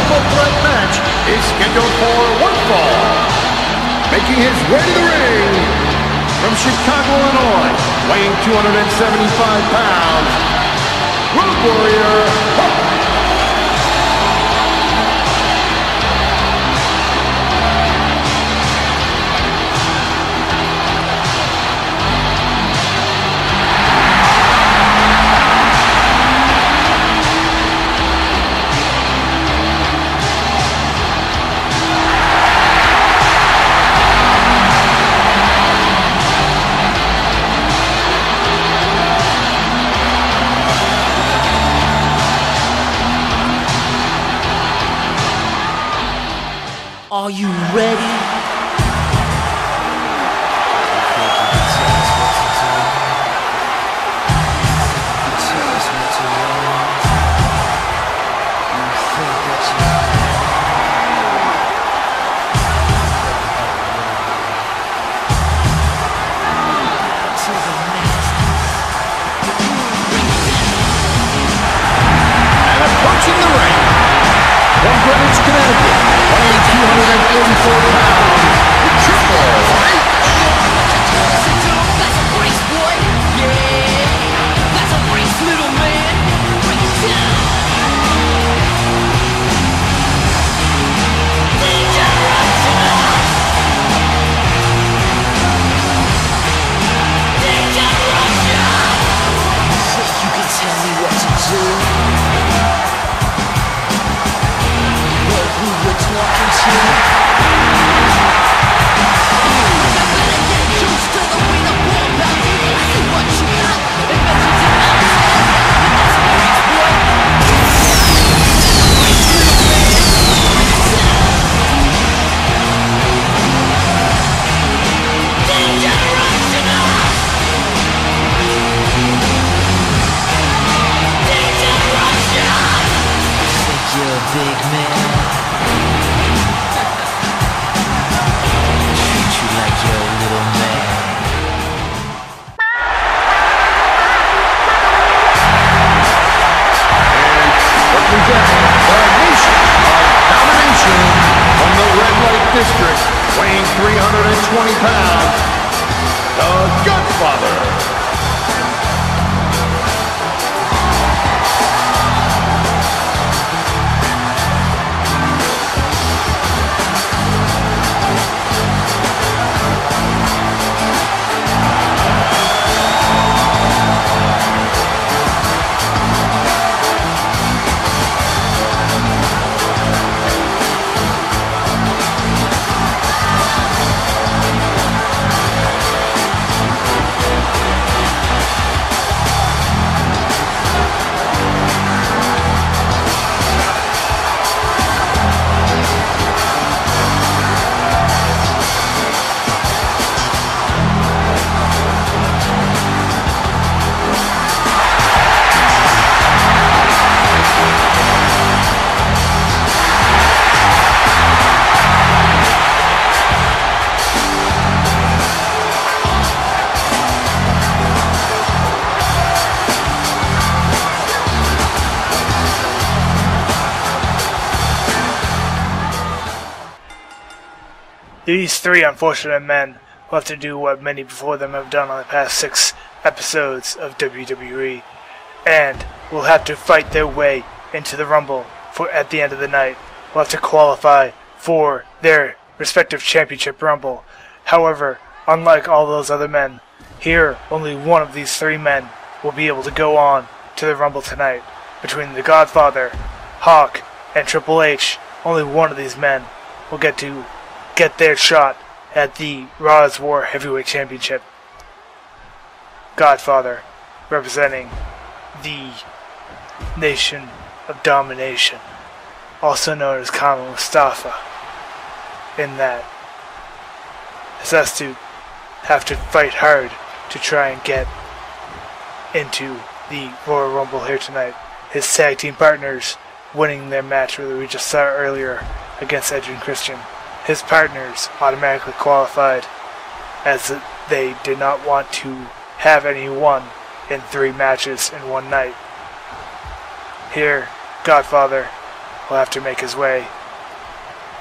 triple threat match is scheduled for one fall. Making his way to the ring from Chicago, Illinois, weighing 275 pounds, Road Warrior Hulk. Are you ready? And approaching the ring, from Greenwich, Connecticut, weighing 244 pounds, the Triple H. That's a brace, boy. Yeah, that's a brace, little man. Break it down. You can tell me what to do. But who we're talking to? I better get used to the way the ball bounces. I see what you got. It mentions it out his head. That's a brace, boy. That's a brace, little man. Break it down. Degeneration. Think you're a big man? Treat you like you're a little man. Representing the nation of Domination from the Red Light District, weighing 320 pounds, the Godfather. These three unfortunate men will have to do what many before them have done on the past 6 episodes of WWE, and will have to fight their way into the Rumble at the end of the night. Will have to qualify for their respective championship Rumble. However, unlike all those other men, here only one of these 3 men will be able to go on to the Rumble tonight. Between the Godfather, Hawk, and Triple H, only one of these men will get their shot at the Raw's War Heavyweight Championship. Godfather, representing the Nation of Domination, also known as Kama Mustafa, in that has to have to fight hard to try and get into the Royal Rumble here tonight. His tag team partners winning their match that we just saw earlier against Edge and Christian. His partners automatically qualified, as they did not want to have anyone in 3 matches in one night. Here, Godfather will have to make his way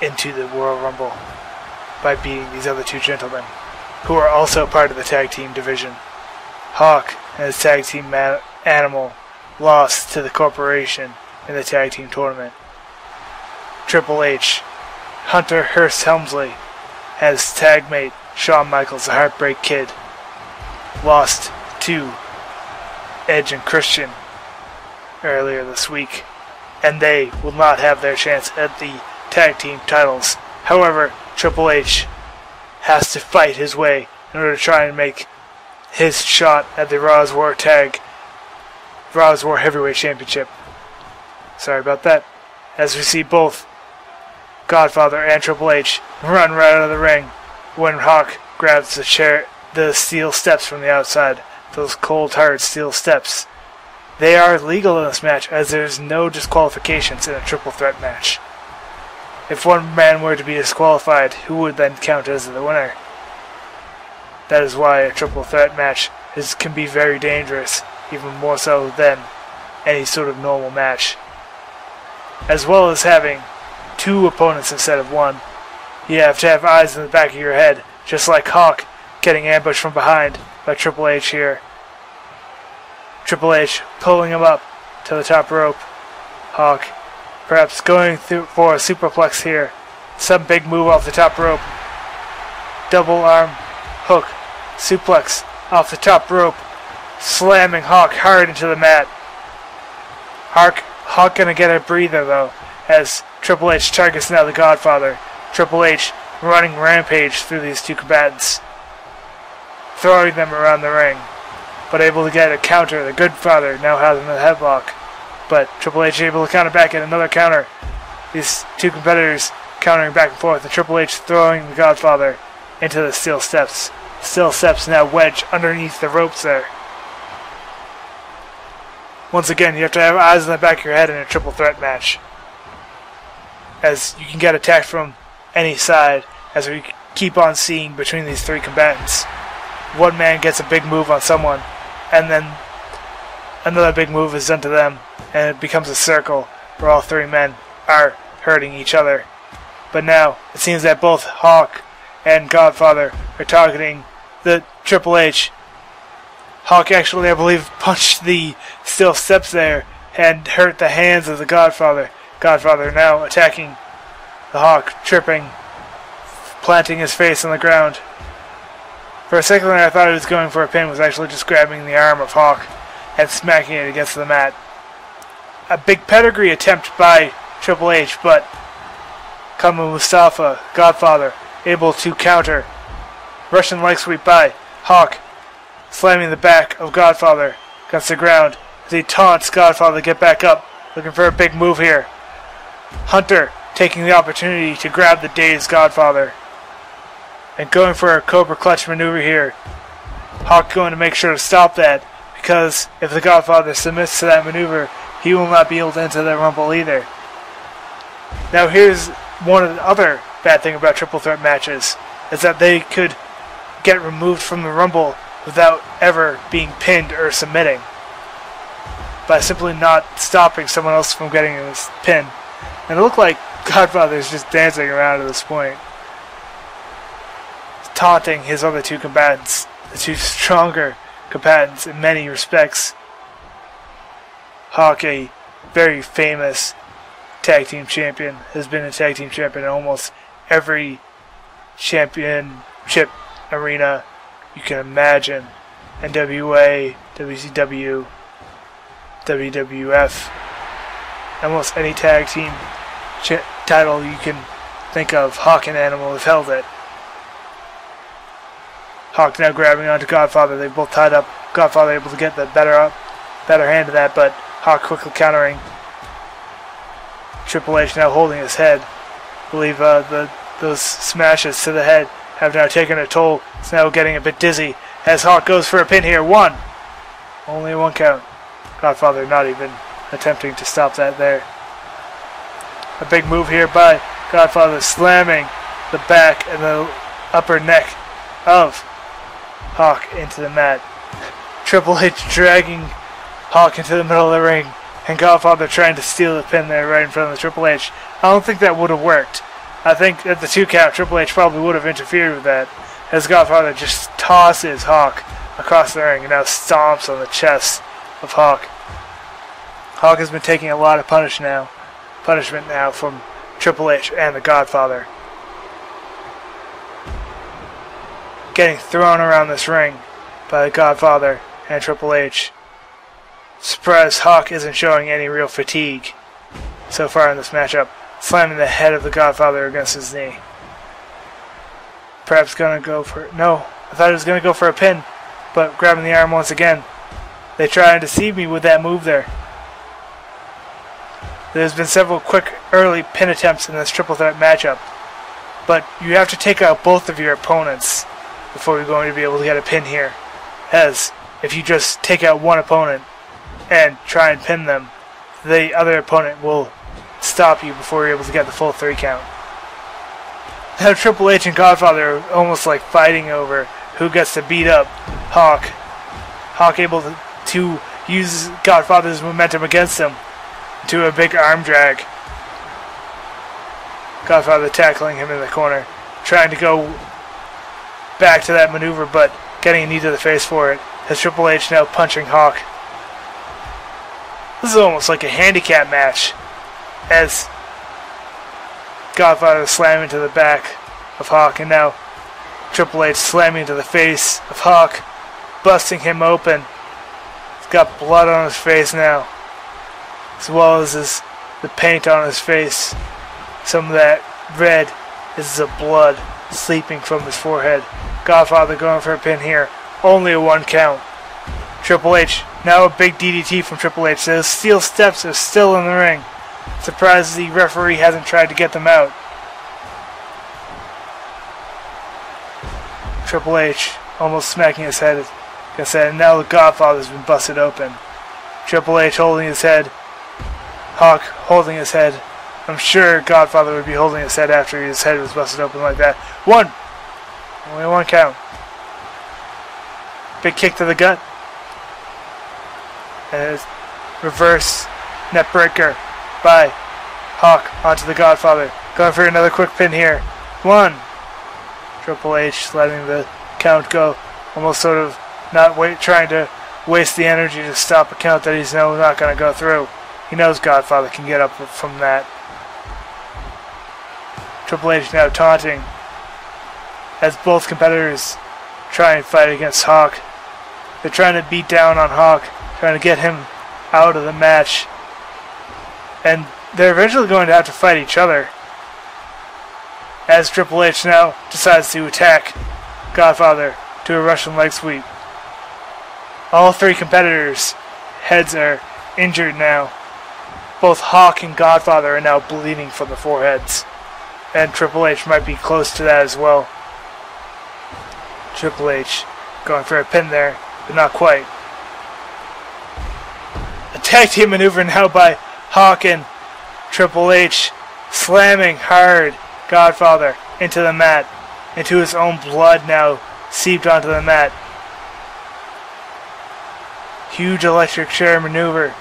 into the Royal Rumble by beating these other two gentlemen, who are also part of the tag team division. Hawk and his tag team Animal lost to the Corporation in the tag team tournament. Triple H, Hunter Hearst Helmsley, and his tag mate Shawn Michaels, the Heartbreak Kid, lost to Edge and Christian earlier this week, and they will not have their chance at the tag team titles. However, Triple H has to fight his way in order to try and make his shot at the Raw's War Heavyweight Championship. Sorry about that. As we see both Godfather and Triple H run right out of the ring when Hawk grabs the steel steps from the outside. Those cold hard steel steps. They are legal in this match, as there's no disqualifications in a triple threat match. If one man were to be disqualified, who would then count as the winner? That is why a triple threat match can be very dangerous, even more so than any sort of normal match. As well as having two opponents instead of one, you have to have eyes in the back of your head, just like Hawk getting ambushed from behind by Triple H here. Triple H pulling him up to the top rope. Hawk perhaps going through for a superplex here. Some big move off the top rope. Double arm hook. Suplex off the top rope. Slamming Hawk hard into the mat. Hawk gonna get a breather though, as Triple H targets now the Godfather. Triple H running rampage through these two combatants, throwing them around the ring, but able to get a counter. The Godfather now has him in the headlock, but Triple H able to counter back at another counter. These two competitors countering back and forth, and Triple H throwing the Godfather into the steel steps. Steel steps now wedged underneath the ropes there. Once again, you have to have eyes in the back of your head in a triple threat match, as you can get attacked from any side, as we keep on seeing between these three combatants. One man gets a big move on someone, and then another big move is done to them, and it becomes a circle where all three men are hurting each other. But now, it seems that both Hawk and Godfather are targeting the Triple H. Hawk actually, I believe, punched the steel steps there and hurt the hands of the Godfather. Godfather now attacking the Hawk, tripping, planting his face on the ground. For a second there, I thought he was going for a pin, was actually just grabbing the arm of Hawk and smacking it against the mat. A big pedigree attempt by Triple H, but Kama Mustafa, Godfather, able to counter. Russian leg sweep by Hawk, slamming the back of Godfather against the ground as he taunts Godfather to get back up, looking for a big move here. Hunter taking the opportunity to grab the dazed Godfather and going for a Cobra Clutch maneuver here. Hawk going to make sure to stop that, because if the Godfather submits to that maneuver, he will not be able to enter the Rumble either. Now here's one of the other bad thing about triple threat matches, is that they could get removed from the Rumble without ever being pinned or submitting, by simply not stopping someone else from getting this pin. And it looked like Godfather is just dancing around at this point, taunting his other two combatants, the two stronger combatants in many respects. Hawk, a very famous tag team champion, has been a tag team champion in almost every championship arena you can imagine. NWA, WCW, WWF, almost any tag team title you can think of, Hawk and Animal have held it. Hawk now grabbing onto Godfather. They both tied up. Godfather able to get the better hand of that, but Hawk quickly countering. Triple H now holding his head. I believe those smashes to the head have now taken a toll. It's now getting a bit dizzy as Hawk goes for a pin here. One. Only one count. Godfather not even attempting to stop that there. A big move here by Godfather, slamming the back and the upper neck of Hawk into the mat. Triple H dragging Hawk into the middle of the ring and Godfather trying to steal the pin there right in front of the Triple H. I don't think that would have worked. I think at the 2 count, Triple H probably would have interfered with that, as Godfather just tosses Hawk across the ring and now stomps on the chest of Hawk. Hawk has been taking a lot of punishment now from Triple H and the Godfather. Getting thrown around this ring by the Godfather and Triple H. Surprised Hawk isn't showing any real fatigue so far in this matchup, slamming the head of the Godfather against his knee. Perhaps gonna go for... No, I thought he was gonna go for a pin, but grabbing the arm once again. They try and deceive me with that move there. There's been several quick early pin attempts in this triple threat matchup, but you have to take out both of your opponents before you're going to be able to get a pin here. As if you just take out one opponent and try and pin them, the other opponent will stop you before you're able to get the full 3 count. Now Triple H and Godfather are almost like fighting over who gets to beat up Hawk. Hawk able to use Godfather's momentum against him to a big arm drag. Godfather tackling him in the corner, trying to go back to that maneuver, but getting a knee to the face for it. As Triple H now punching Hawk. This is almost like a handicap match, as Godfather slamming to the back of Hawk, and now Triple H slamming to the face of Hawk, busting him open. He's got blood on his face now, as well as the paint on his face. Some of that red is the blood seeping from his forehead. Godfather going for a pin here. Only a 1 count. Triple H, now a big DDT from Triple H. Those steel steps are still in the ring. Surprised the referee hasn't tried to get them out. Triple H almost smacking his head against that, and now the Godfather's been busted open. Triple H holding his head. Hawk holding his head. I'm sure Godfather would be holding his head after his head was busted open like that. 1! Only 1 count. Big kick to the gut. And reverse net breaker by Hawk onto the Godfather. Going for another quick pin here. 1. Triple H letting the count go. Almost sort of not trying to waste the energy to stop a count that he's not going to go through. He knows Godfather can get up from that. Triple H now taunting as both competitors try and fight against Hawk. They're trying to beat down on Hawk, trying to get him out of the match. And they're eventually going to have to fight each other, as Triple H now decides to attack Godfather to a Russian leg sweep. All 3 competitors' heads are injured now. Both Hawk and Godfather are now bleeding from the foreheads, and Triple H might be close to that as well. Triple H going for a pin there, but not quite. A tag team maneuver now by Hawk and Triple H, slamming hard Godfather into the mat, into his own blood now seeped onto the mat. Huge electric chair maneuver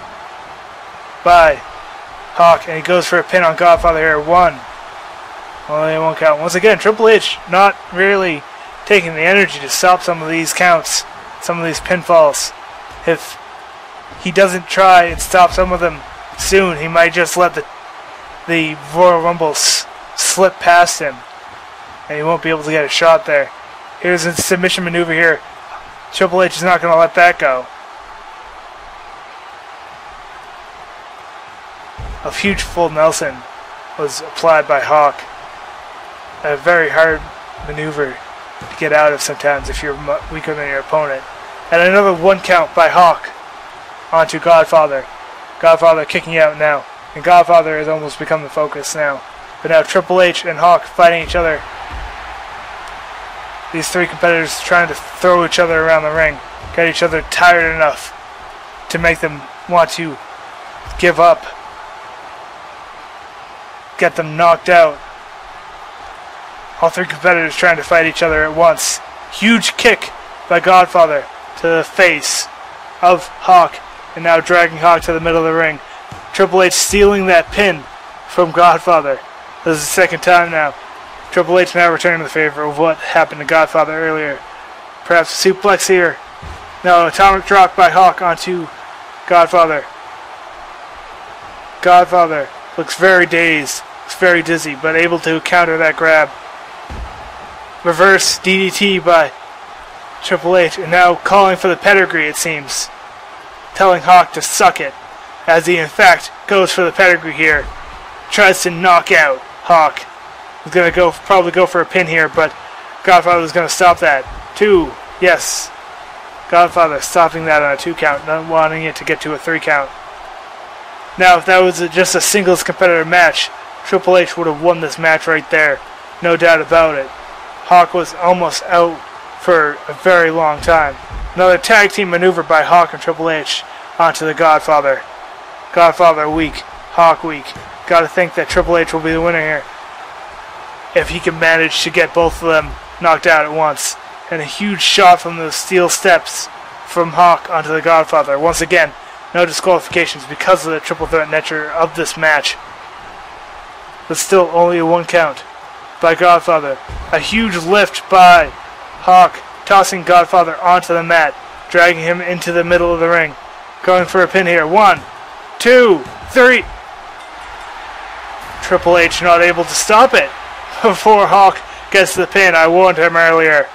by Hawk, and he goes for a pin on Godfather here. 1. Only 1 count. Once again, Triple H not really taking the energy to stop some of these counts, some of these pinfalls. If he doesn't try and stop some of them soon, he might just let the Royal Rumble slip past him, and he won't be able to get a shot there. Here's a submission maneuver here. Triple H is not going to let that go. A huge full Nelson was applied by Hawk. A very hard maneuver to get out of sometimes if you're weaker than your opponent. And another 1 count by Hawk onto Godfather. Godfather kicking out now. And Godfather has almost become the focus now. But now Triple H and Hawk fighting each other. These 3 competitors trying to throw each other around the ring. Get each other tired enough to make them want to give up. Get them knocked out. All 3 competitors trying to fight each other at once. Huge kick by Godfather to the face of Hawk, and now dragging Hawk to the middle of the ring. Triple H stealing that pin from Godfather. This is the second time now. Triple H now returning the favor of what happened to Godfather earlier. Perhaps a suplex here. No, atomic drop by Hawk onto Godfather. Godfather looks very dazed, looks very dizzy, but able to counter that grab. Reverse DDT by Triple H, and now calling for the pedigree, it seems. Telling Hawk to suck it, as he in fact goes for the pedigree here. Tries to knock out Hawk. He's going to probably go for a pin here, but Godfather was going to stop that. 2, yes. Godfather stopping that on a 2 count, not wanting it to get to a 3 count. Now, if that was just a singles competitive match, Triple H would have won this match right there. No doubt about it. Hawk was almost out for a very long time. Another tag team maneuver by Hawk and Triple H onto the Godfather. Godfather weak. Hawk weak. Gotta think that Triple H will be the winner here, if he can manage to get both of them knocked out at once. And a huge shot from the steel steps from Hawk onto the Godfather. Once again, no disqualifications because of the triple threat nature of this match. But still only a 1 count by Godfather. A huge lift by Hawk, tossing Godfather onto the mat, dragging him into the middle of the ring. Going for a pin here. 1, 2, 3. Triple H not able to stop it before Hawk gets the pin. I warned him earlier.